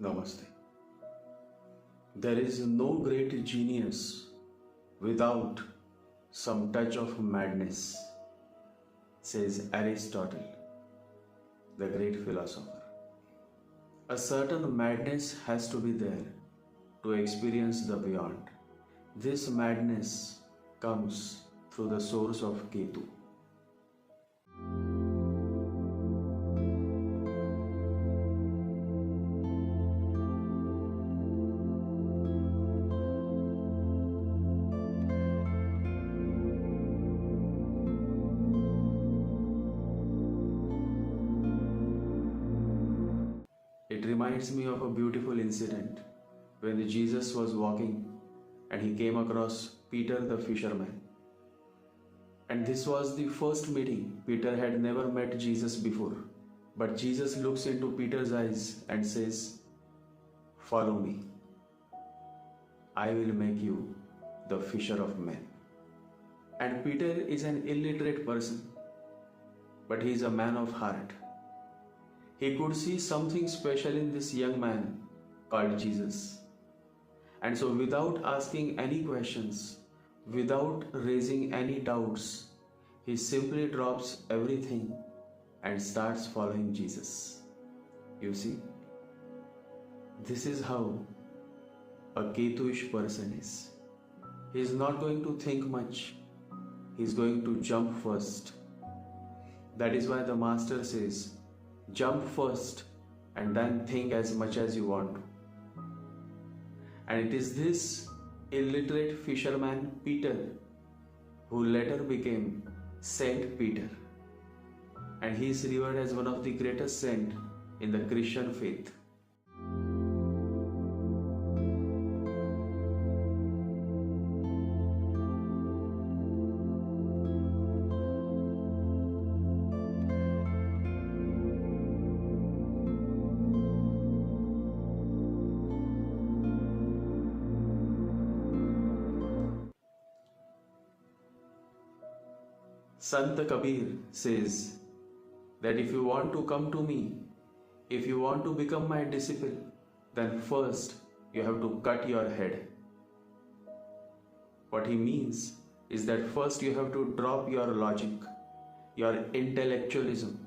Namaste. There is no great genius without some touch of madness, says Aristotle, the great philosopher. A certain madness has to be there to experience the beyond. This madness comes through the source of Ketu. It reminds me of a beautiful incident when Jesus was walking and he came across Peter the fisherman. And this was the first meeting. Peter had never met Jesus before. But Jesus looks into Peter's eyes and says, "Follow me. I will make you the fisher of men." And Peter is an illiterate person, but he is a man of heart. He could see something special in this young man called Jesus. And so, without asking any questions, without raising any doubts, he simply drops everything and starts following Jesus. You see, this is how a Ketuish person is. He is not going to think much, he is going to jump first. That is why the master says, jump first and then think as much as you want to. And it is this illiterate fisherman Peter who later became Saint Peter, and he is revered as one of the greatest saints in the Christian faith. Sant Kabir says that if you want to come to me, if you want to become my disciple, then first you have to cut your head. What he means is that first you have to drop your logic, your intellectualism,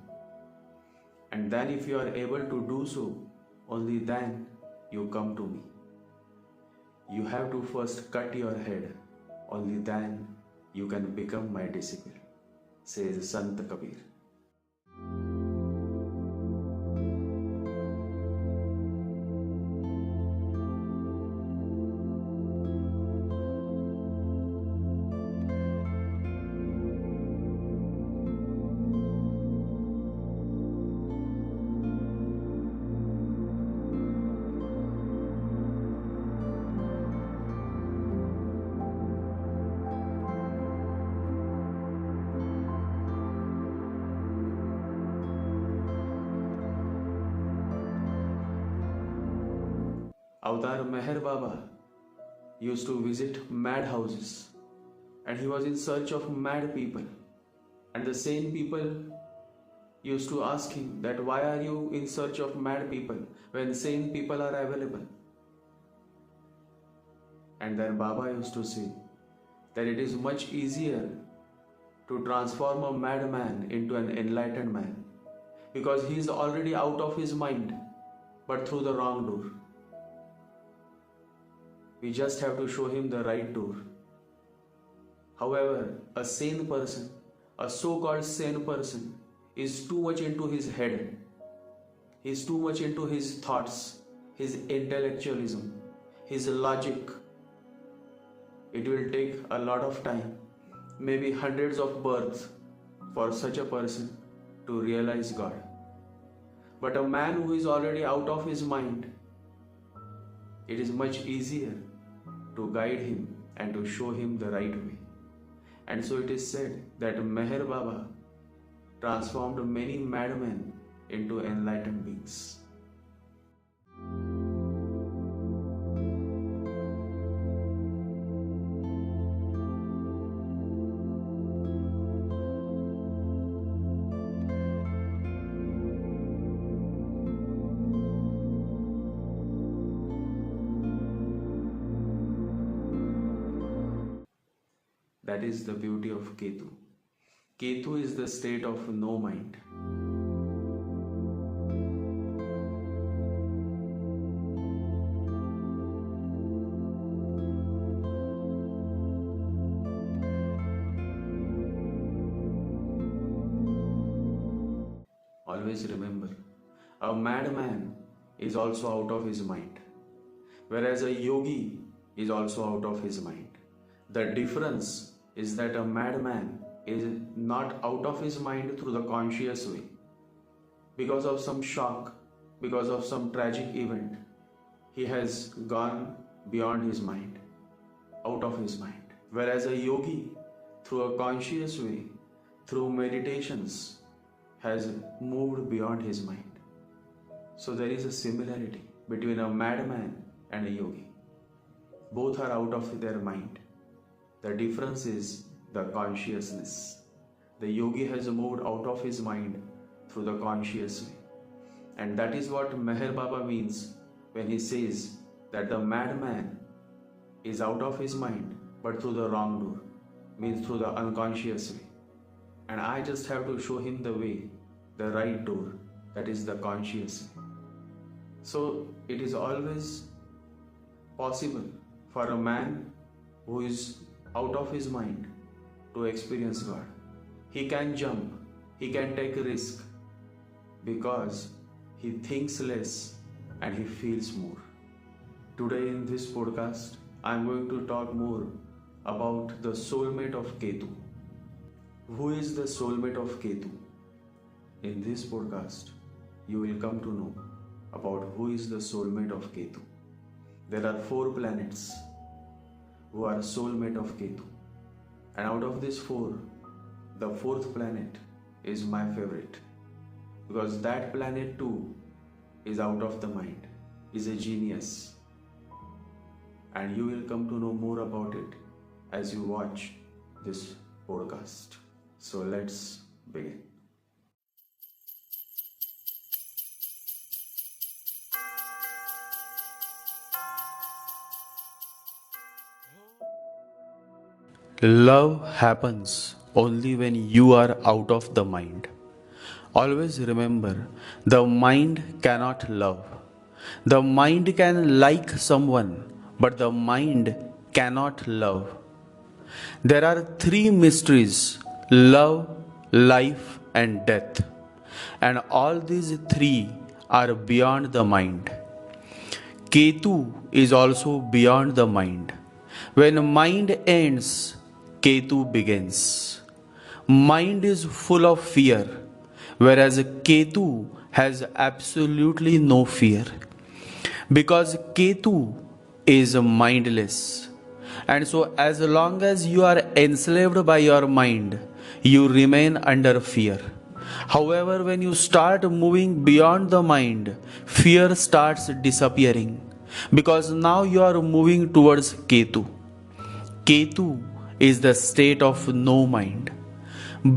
and then if you are able to do so, only then you come to me. You have to first cut your head, only then you can become my disciple, says Sant Kabir. Avatar Meher Baba used to visit mad houses, and he was in search of mad people, and the sane people used to ask him that why are you in search of mad people when sane people are available? And then Baba used to say that it is much easier to transform a mad man into an enlightened man, because he is already out of his mind, but through the wrong door. We just have to show him the right door. However, a sane person, a so-called sane person, is too much into his head. He is too much into his thoughts, his intellectualism, his logic. It will take a lot of time, maybe hundreds of births, for such a person to realize God. But a man who is already out of his mind, it is much easier to guide him and to show him the right way. And so it is said that Meher Baba transformed many madmen into enlightened beings. That is the beauty of Ketu. Ketu is the state of no mind. Always remember, a madman is also out of his mind, whereas a yogi is also out of his mind. The difference is that a madman is not out of his mind through the conscious way. Because of some shock, because of some tragic event, he has gone beyond his mind, out of his mind. Whereas a yogi, through a conscious way, through meditations, has moved beyond his mind. So there is a similarity between a madman and a yogi. Both are out of their mind. The difference is the consciousness. The yogi has moved out of his mind through the conscious way. And that is what Meher Baba means when he says that the madman is out of his mind but through the wrong door, means through the unconscious way. And I just have to show him the way, the right door, that is the conscious way. So it is always possible for a man who is out of his mind to experience God. He can jump, he can take a risk because he thinks less and he feels more. Today in this podcast, I am going to talk more about the soulmate of Ketu. Who is the soulmate of Ketu? In this podcast, you will come to know about who is the soulmate of Ketu. There are 4 planets who are soulmate of Ketu. And out of these 4, the 4th planet is my favorite. Because that planet too is out of the mind, is a genius. And you will come to know more about it as you watch this podcast. So let's begin. Love happens only when you are out of the mind. Always remember, the mind cannot love. The mind can like someone, but the mind cannot love. There are 3 mysteries: love, life, and death. And all these 3 are beyond the mind. Ketu is also beyond the mind. When mind ends, Ketu begins. Mind is full of fear, whereas Ketu has absolutely no fear. Because Ketu is mindless. And so as long as you are enslaved by your mind, you remain under fear. However, when you start moving beyond the mind, fear starts disappearing. Because now you are moving towards Ketu. Ketu is the state of no mind.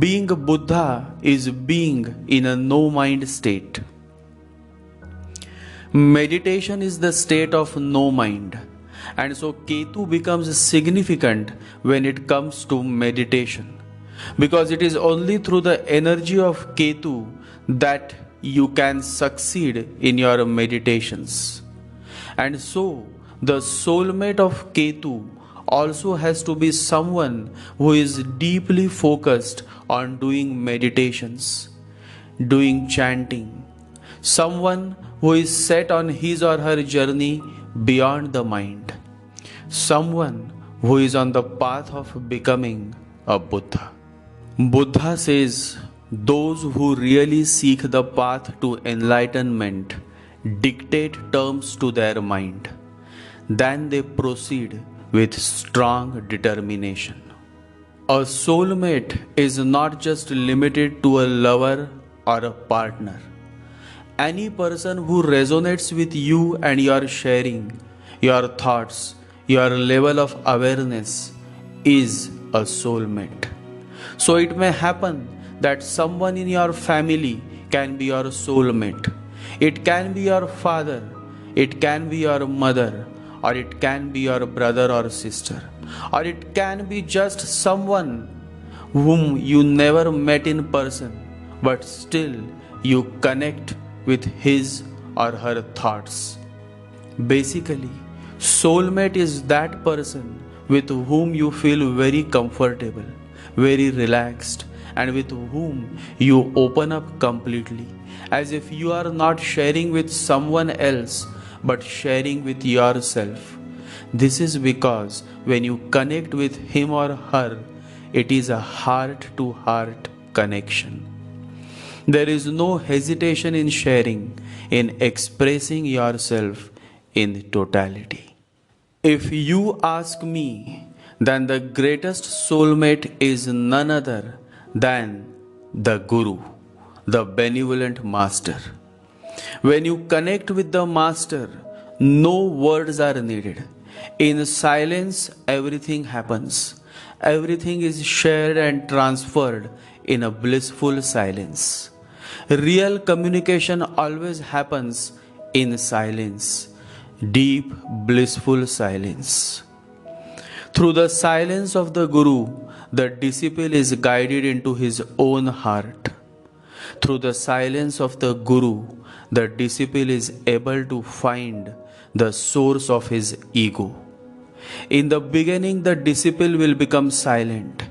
Being Buddha is being in a no mind state. Meditation is the state of no mind. And so Ketu becomes significant when it comes to meditation. Because it is only through the energy of Ketu that you can succeed in your meditations. And so the soulmate of Ketu also has to be someone who is deeply focused on doing meditations, doing chanting, someone who is set on his or her journey beyond the mind, someone who is on the path of becoming a Buddha. Buddha says, those who really seek the path to enlightenment dictate terms to their mind. Then they proceed with strong determination. A soulmate is not just limited to a lover or a partner. Any person who resonates with you and your sharing, your thoughts, your level of awareness is a soulmate. So it may happen that someone in your family can be your soulmate. It can be your father, it can be your mother, or it can be your brother or sister, or it can be just someone whom you never met in person, but still you connect with his or her thoughts. Basically, soulmate is that person with whom you feel very comfortable, very relaxed, and with whom you open up completely, as if you are not sharing with someone else but sharing with yourself. This is because when you connect with him or her, it is a heart to heart connection. There is no hesitation in sharing, in expressing yourself in totality. If you ask me, then the greatest soulmate is none other than the Guru, the benevolent master. When you connect with the master, no words are needed. In silence, everything happens. Everything is shared and transferred in a blissful silence. Real communication always happens in silence, deep, blissful silence. Through the silence of the Guru, the disciple is guided into his own heart. Through the silence of the Guru, the disciple is able to find the source of his ego. In the beginning, the disciple will become silent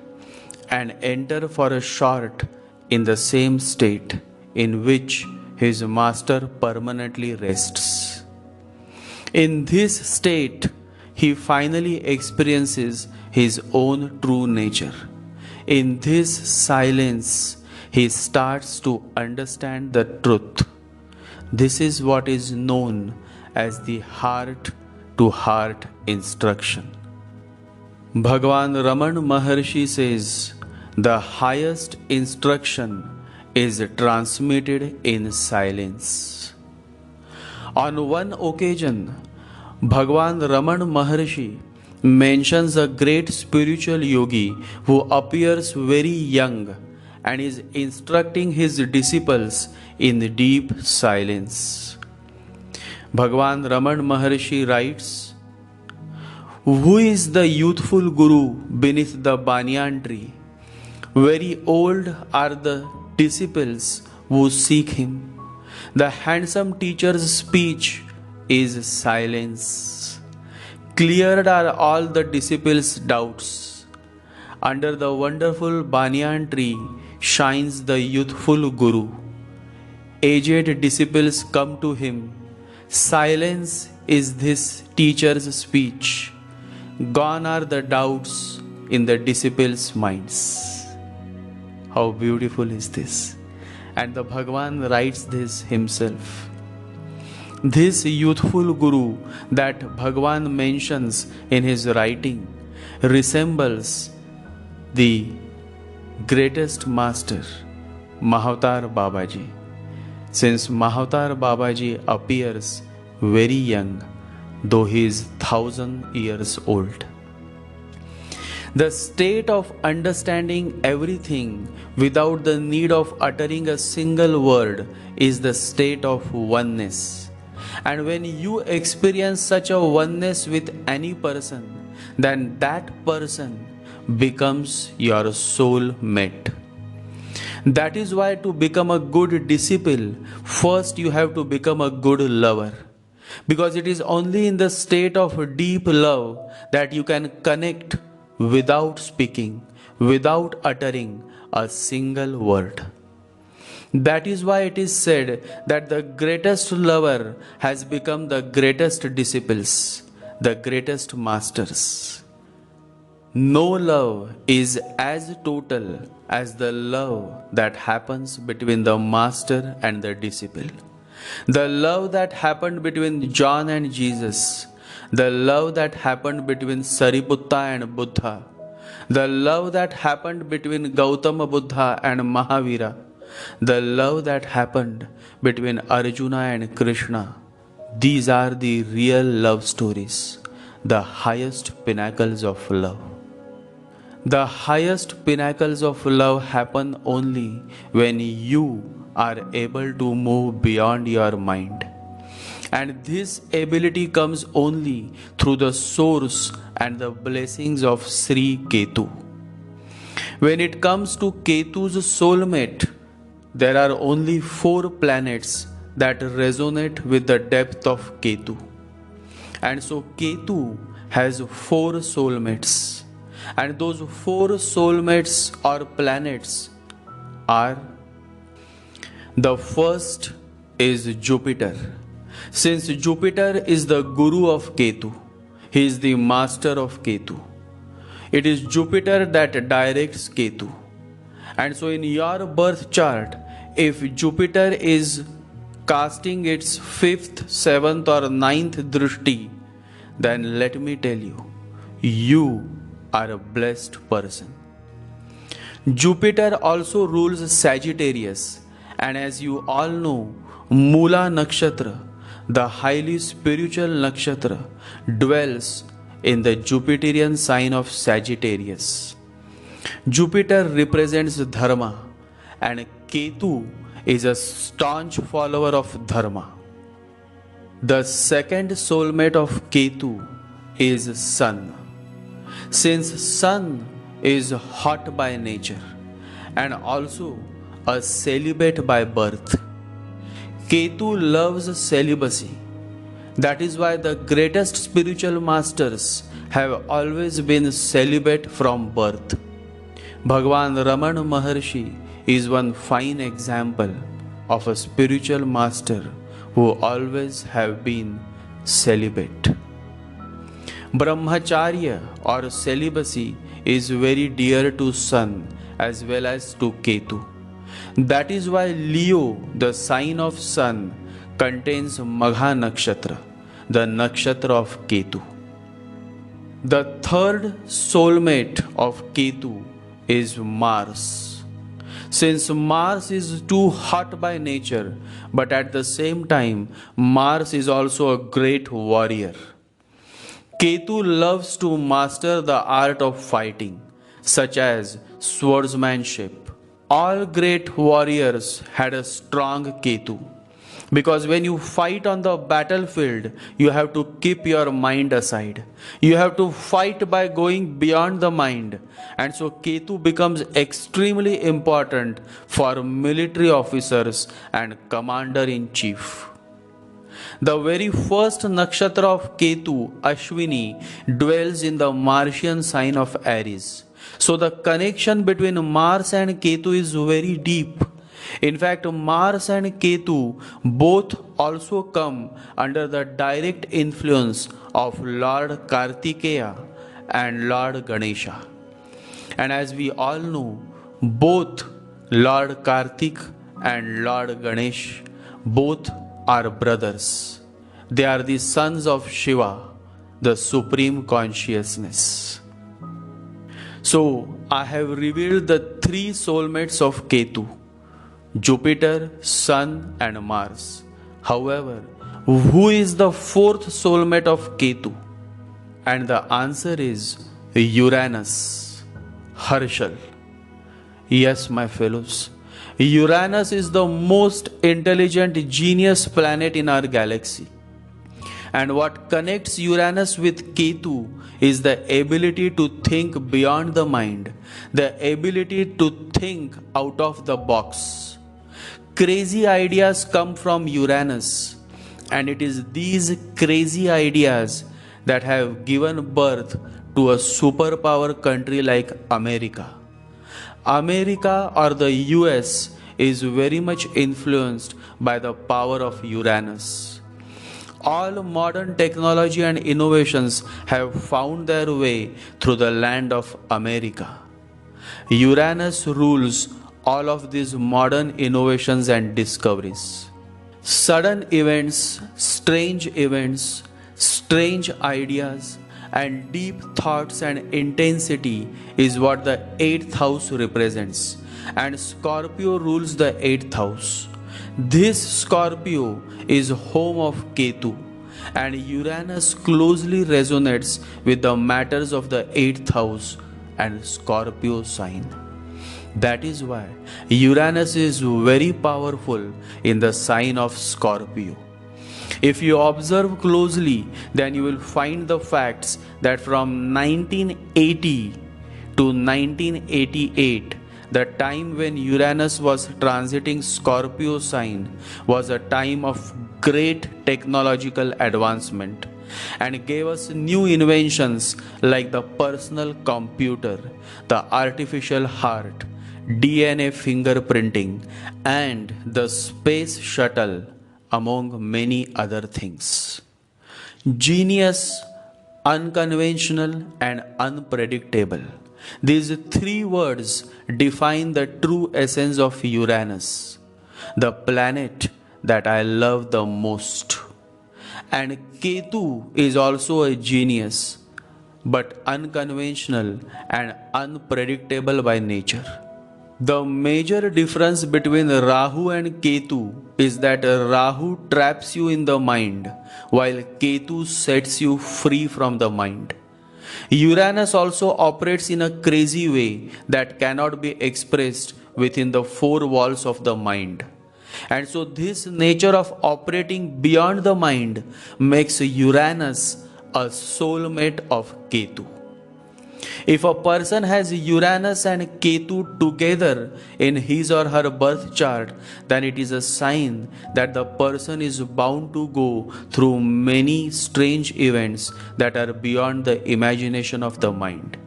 and enter for a short in the same state in which his master permanently rests. In this state, he finally experiences his own true nature. In this silence, he starts to understand the truth. This is what is known as the heart to heart instruction. Bhagavan Raman Maharshi says, the highest instruction is transmitted in silence. On one occasion, Bhagavan Raman Maharshi mentions a great spiritual yogi who appears very young and is instructing his disciples in deep silence. Bhagavan Raman Maharshi writes, who is the youthful Guru beneath the banyan tree? Very old are the disciples who seek him. The handsome teacher's speech is silence. Cleared are all the disciples' doubts. Under the wonderful banyan tree shines the youthful Guru. Aged disciples come to him. Silence is this teacher's speech. Gone are the doubts in the disciples' minds. How beautiful is this? And the Bhagavan writes this himself. This youthful Guru that Bhagavan mentions in his writing resembles the greatest master, Mahavatar Babaji. Since Mahavatar Babaji appears very young, though he is 1,000 years old. The state of understanding everything without the need of uttering a single word is the state of oneness. And when you experience such a oneness with any person, then that person becomes your soul mate. That is why to become a good disciple, first you have to become a good lover. Because it is only in the state of deep love that you can connect without speaking, without uttering a single word. That is why it is said that the greatest lover has become the greatest disciples, the greatest masters. No love is as total as the love that happens between the master and the disciple. The love that happened between John and Jesus, the love that happened between Sariputta and Buddha, the love that happened between Gautama Buddha and Mahavira, the love that happened between Arjuna and Krishna, these are the real love stories, the highest pinnacles of love. The highest pinnacles of love happen only when you are able to move beyond your mind. And this ability comes only through the source and the blessings of Sri Ketu. When it comes to Ketu's soulmate, there are only 4 planets that resonate with the depth of Ketu. And so Ketu has 4 soulmates. And those 4 soulmates or planets are: the first is Jupiter. Since Jupiter is the guru of Ketu, he is the master of Ketu. It is Jupiter that directs Ketu. And so in your birth chart, if Jupiter is casting its 5th, 7th or 9th drishti, then let me tell you, you are a blessed person. Jupiter also rules Sagittarius, and as you all know, Mula Nakshatra, the highly spiritual nakshatra, dwells in the Jupiterian sign of Sagittarius. Jupiter represents Dharma, and Ketu is a staunch follower of Dharma. The second soulmate of Ketu is Sun. Since Sun is hot by nature and also a celibate by birth, Ketu loves celibacy. That is why the greatest spiritual masters have always been celibate from birth. Bhagwan Ramana Maharshi is one fine example of a spiritual master who always have been celibate. Brahmacharya or celibacy is very dear to Sun as well as to Ketu. That is why Leo, the sign of Sun, contains Magha Nakshatra, the nakshatra of Ketu. The third soulmate of Ketu is Mars. Since Mars is too hot by nature, but at the same time, Mars is also a great warrior. Ketu loves to master the art of fighting, such as swordsmanship. All great warriors had a strong Ketu, because when you fight on the battlefield, you have to keep your mind aside. You have to fight by going beyond the mind. And so Ketu becomes extremely important for military officers and commander-in-chief. The very first nakshatra of Ketu, Ashwini, dwells in the Martian sign of Aries. So the connection between Mars and Ketu is very deep. In fact, Mars and Ketu both also come under the direct influence of Lord Kartikeya and Lord Ganesha. And as we all know, both Lord Kartik and Lord Ganesh both are brothers. They are the sons of Shiva, the Supreme Consciousness. So I have revealed the 3 soulmates of Ketu: Jupiter, Sun and Mars. However, who is the 4th soulmate of Ketu? And the answer is Uranus, Harshal. Yes, my fellows, Uranus is the most intelligent genius planet in our galaxy. And what connects Uranus with Ketu is the ability to think beyond the mind, the ability to think out of the box. Crazy ideas come from Uranus, and it is these crazy ideas that have given birth to a superpower country like America. America or the US is very much influenced by the power of Uranus. All modern technology and innovations have found their way through the land of America. Uranus rules all of these modern innovations and discoveries. Sudden events, strange ideas, and deep thoughts and intensity is what the 8th house represents. And Scorpio rules the 8th house. This Scorpio is home of Ketu, and Uranus closely resonates with the matters of the 8th house and Scorpio sign. That is why Uranus is very powerful in the sign of Scorpio. If you observe closely, then you will find the facts that from 1980 to 1988, the time when Uranus was transiting Scorpio sign was a time of great technological advancement and gave us new inventions like the personal computer, the artificial heart, DNA fingerprinting, and the space shuttle, among many other things. Genius, unconventional, and unpredictable. These three words define the true essence of Uranus, the planet that I love the most. And Ketu is also a genius, but unconventional and unpredictable by nature. The major difference between Rahu and Ketu is that Rahu traps you in the mind, while Ketu sets you free from the mind. Uranus also operates in a crazy way that cannot be expressed within the four walls of the mind. And so, this nature of operating beyond the mind makes Uranus a soulmate of Ketu. If a person has Uranus and Ketu together in his or her birth chart, then it is a sign that the person is bound to go through many strange events that are beyond the imagination of the mind.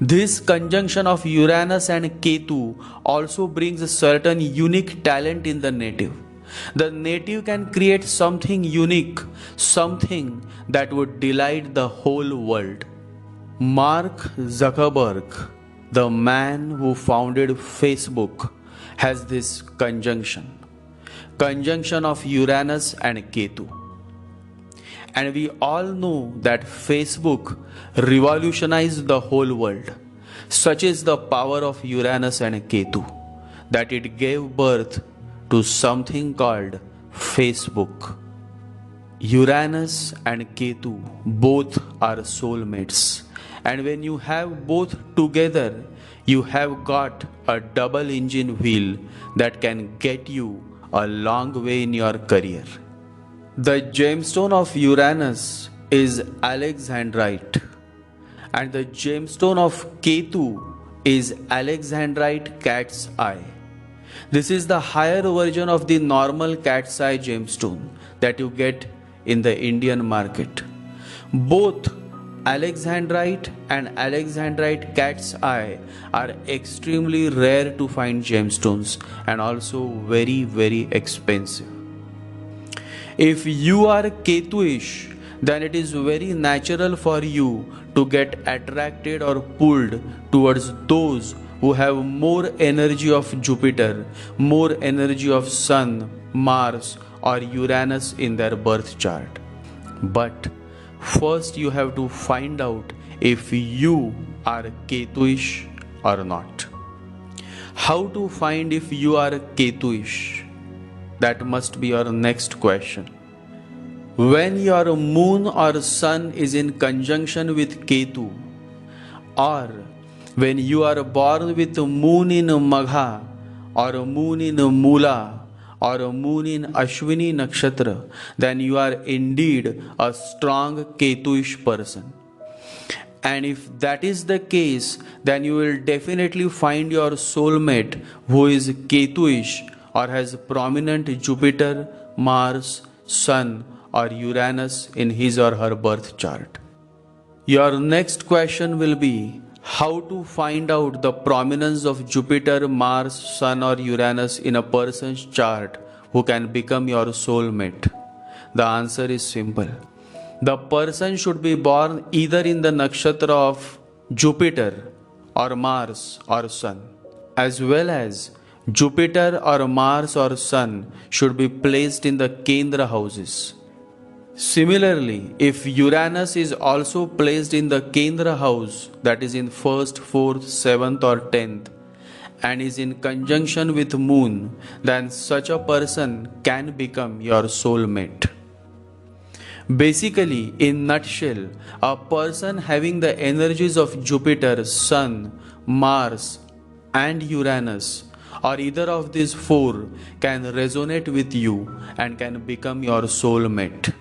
This conjunction of Uranus and Ketu also brings a certain unique talent in the native. The native can create something unique, something that would delight the whole world. Mark Zuckerberg, the man who founded Facebook, has this conjunction of Uranus and Ketu. And we all know that Facebook revolutionized the whole world. Such is the power of Uranus and Ketu that it gave birth to something called Facebook. Uranus and Ketu both are soulmates. And when you have both together, you have got a double engine wheel that can get you a long way in your career. The gemstone of Uranus is Alexandrite, and the gemstone of Ketu is Alexandrite cat's eye. This is the higher version of the normal cat's eye gemstone that you get in the Indian market. Both Alexandrite and Alexandrite cat's eye are extremely rare to find gemstones and also very, very expensive. If you are Ketuish, then it is very natural for you to get attracted or pulled towards those who have more energy of Jupiter, more energy of Sun, Mars, or Uranus in their birth chart. But first you have to find out if you are Ketuish or not. How to find if you are Ketuish? That must be your next question. When your moon or sun is in conjunction with Ketu, or when you are born with moon in Magha, or moon in Mula, or a moon in Ashwini Nakshatra, then you are indeed a strong Ketuish person. And if that is the case, then you will definitely find your soulmate who is Ketuish or has prominent Jupiter, Mars, Sun, or Uranus in his or her birth chart. Your next question will be how to find out the prominence of Jupiter, Mars, Sun, or Uranus in a person's chart who can become your soulmate. The answer is simple. The person should be born either in the nakshatra of Jupiter or Mars or Sun, as well as Jupiter or Mars or Sun should be placed in the Kendra houses. Similarly, if Uranus is also placed in the Kendra house, that is in 1st, 4th, 7th or 10th, and is in conjunction with Moon, then such a person can become your soulmate. Basically, in nutshell, a person having the energies of Jupiter, Sun, Mars and Uranus or either of these four can resonate with you and can become your soulmate.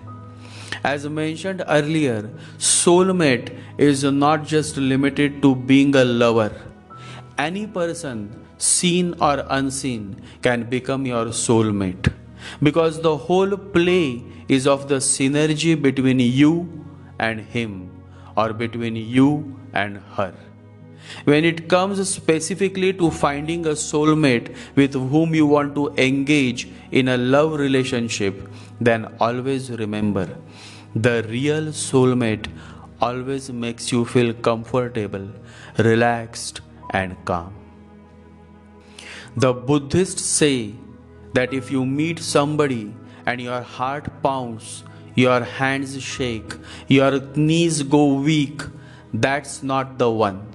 As mentioned earlier, soulmate is not just limited to being a lover. Any person, seen or unseen, can become your soulmate, because the whole play is of the synergy between you and him, or between you and her. When it comes specifically to finding a soulmate with whom you want to engage in a love relationship, then always remember, the real soulmate always makes you feel comfortable, relaxed, and calm. The Buddhists say that if you meet somebody and your heart pounds, your hands shake, your knees go weak, that's not the one.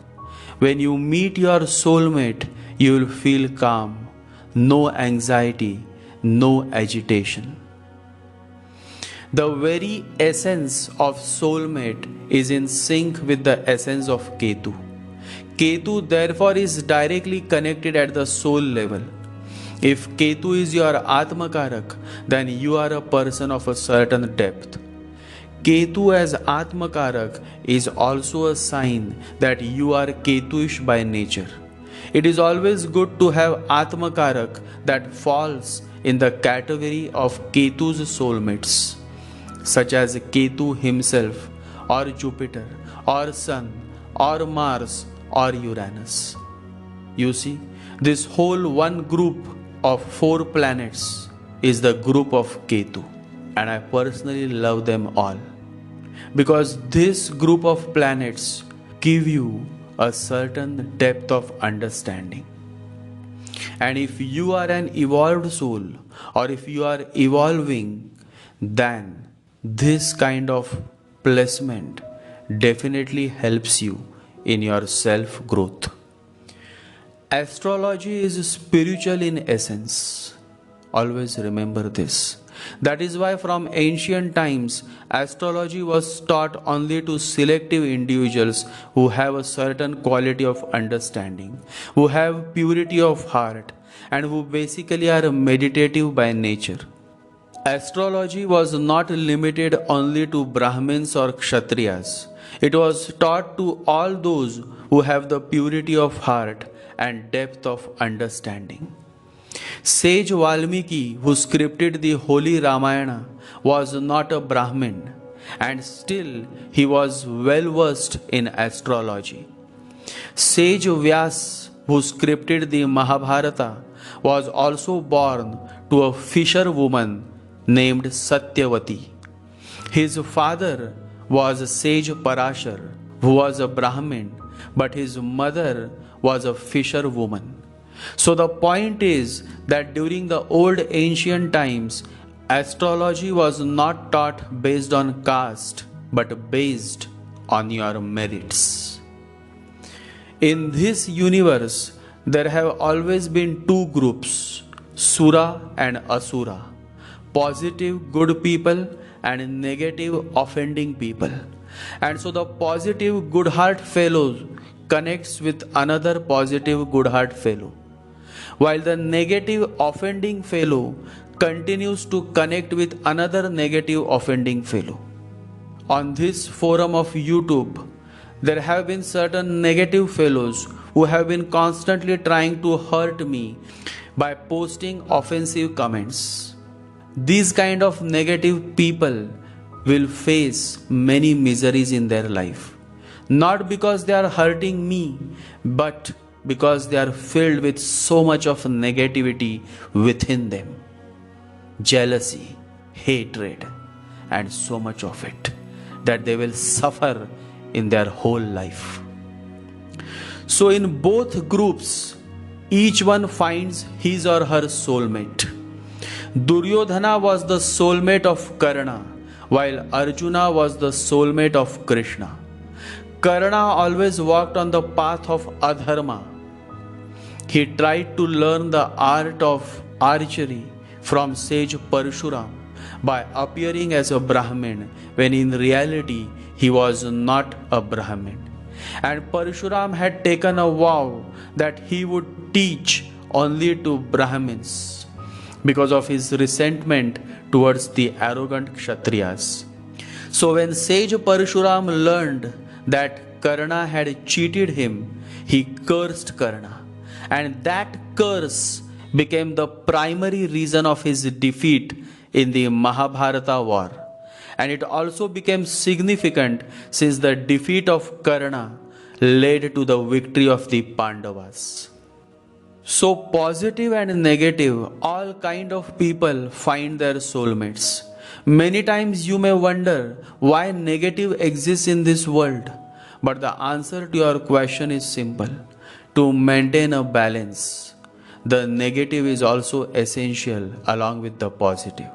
When you meet your soulmate, you will feel calm, no anxiety, no agitation. The very essence of soulmate is in sync with the essence of Ketu. Ketu therefore is directly connected at the soul level. If Ketu is your Atmakarak, then you are a person of a certain depth. Ketu as Atmakarak is also a sign that you are Ketuish by nature. It is always good to have Atmakarak that falls in the category of Ketu's soulmates, such as Ketu himself, or Jupiter, or Sun, or Mars, or Uranus. You see, this whole one group of 4 planets is the group of Ketu, and I personally love them all, because this group of planets give you a certain depth of understanding. And if you are an evolved soul, or if you are evolving, then this kind of placement definitely helps you in your self growth. Astrology is spiritual in essence. Always remember this. That is why from ancient times, astrology was taught only to selective individuals who have a certain quality of understanding, who have purity of heart, and who basically are meditative by nature. Astrology was not limited only to Brahmins or Kshatriyas. It was taught to all those who have the purity of heart and depth of understanding. Sage Valmiki, who scripted the Holy Ramayana, was not a Brahmin, and still he was well versed in astrology. Sage Vyas, who scripted the Mahabharata, was also born to a fisher woman named Satyavati. His father was Sage Parashar, who was a Brahmin, but his mother was a fisher woman. So the point is that during the old ancient times, astrology was not taught based on caste, but based on your merits. In this universe, there have always been 2 groups, Sura and Asura, positive good people and negative offending people. And so the positive good heart fellow connects with another positive good heart fellow, while the negative offending fellow continues to connect with another negative offending fellow. On this forum of YouTube, there have been certain negative fellows who have been constantly trying to hurt me by posting offensive comments. These kind of negative people will face many miseries in their life, not because they are hurting me, but because they are filled with so much of negativity within them, jealousy, hatred, and so much of it that they will suffer in their whole life. So in both groups, each one finds his or her soulmate. Duryodhana was the soulmate of Karna, while Arjuna was the soulmate of Krishna. Karna always walked on the path of adharma. He tried to learn the art of archery from sage Parshuram by appearing as a Brahmin, when in reality he was not a Brahmin. And Parshuram had taken a vow that he would teach only to Brahmins because of his resentment towards the arrogant Kshatriyas. So when sage Parshuram learned that Karna had cheated him, he cursed Karna, and that curse became the primary reason of his defeat in the Mahabharata war. And it also became significant since the defeat of Karna led to the victory of the Pandavas. So positive and negative, all kind of people find their soulmates. Many times you may wonder why negative exists in this world. But the answer to your question is simple. To maintain a balance, the negative is also essential along with the positive.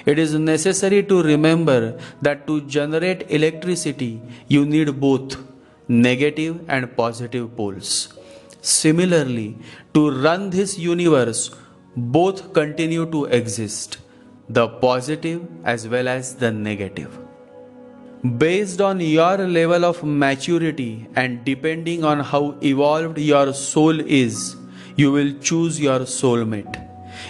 It is necessary to remember that to generate electricity, you need both negative and positive poles. Similarly, to run this universe, both continue to exist, the positive as well as the negative. Based on your level of maturity and depending on how evolved your soul is, you will choose your soulmate.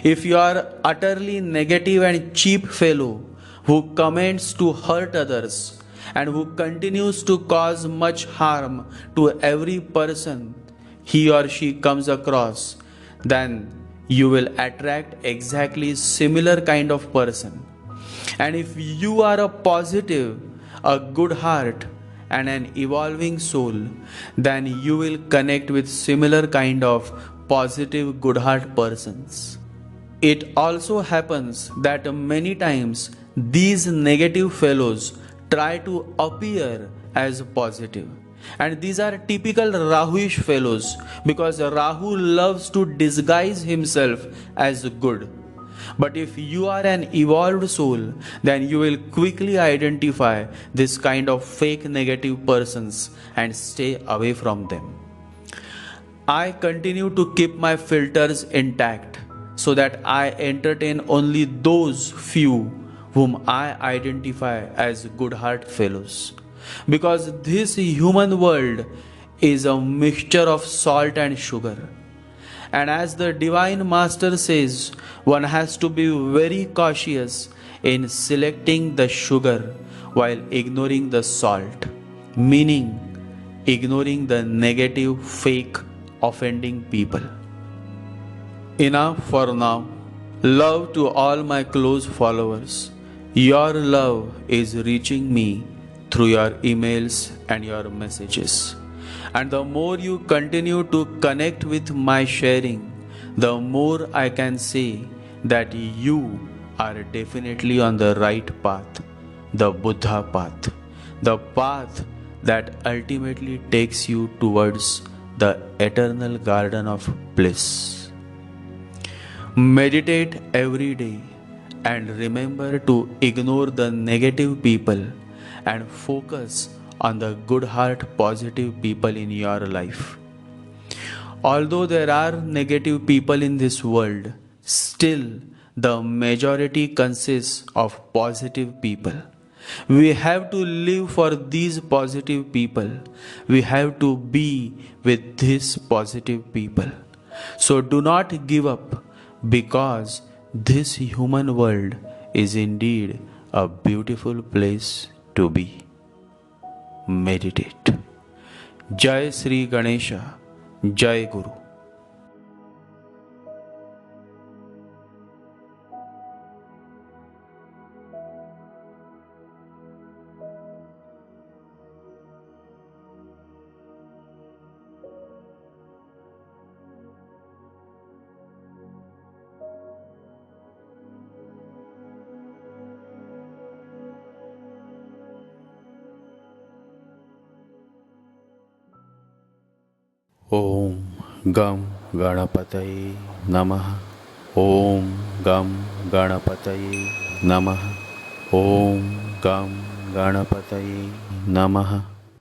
If you are utterly negative and cheap fellow who comments to hurt others and who continues to cause much harm to every person he or she comes across, then you will attract exactly similar kind of person. And if you are a positive, a good heart and an evolving soul, then you will connect with similar kind of positive good heart persons. It also happens that many times these negative fellows try to appear as positive. And these are typical Rahuish fellows because Rahu loves to disguise himself as good. But if you are an evolved soul, then you will quickly identify this kind of fake negative persons and stay away from them. I continue to keep my filters intact so that I entertain only those few whom I identify as good heart fellows. Because this human world is a mixture of salt and sugar. And as the Divine Master says, one has to be very cautious in selecting the sugar while ignoring the salt, meaning ignoring the negative, fake, offending people. Enough for now. Love to all my close followers. Your love is reaching me through your emails and your messages. And the more you continue to connect with my sharing, the more I can say that you are definitely on the right path, the Buddha path, the path that ultimately takes you towards the eternal garden of bliss. Meditate every day and remember to ignore the negative people and focus on the good heart positive people in your life. Although there are negative people in this world, still the majority consists of positive people. We have to live for these positive people. We have to be with these positive people. So do not give up, because this human world is indeed a beautiful place to be. Meditate. Jai Sri Ganesha, Jai Guru. Om Gam Ganapataye Namaha. Om Gam Ganapataye Namaha. Om Gam Ganapataye Namaha.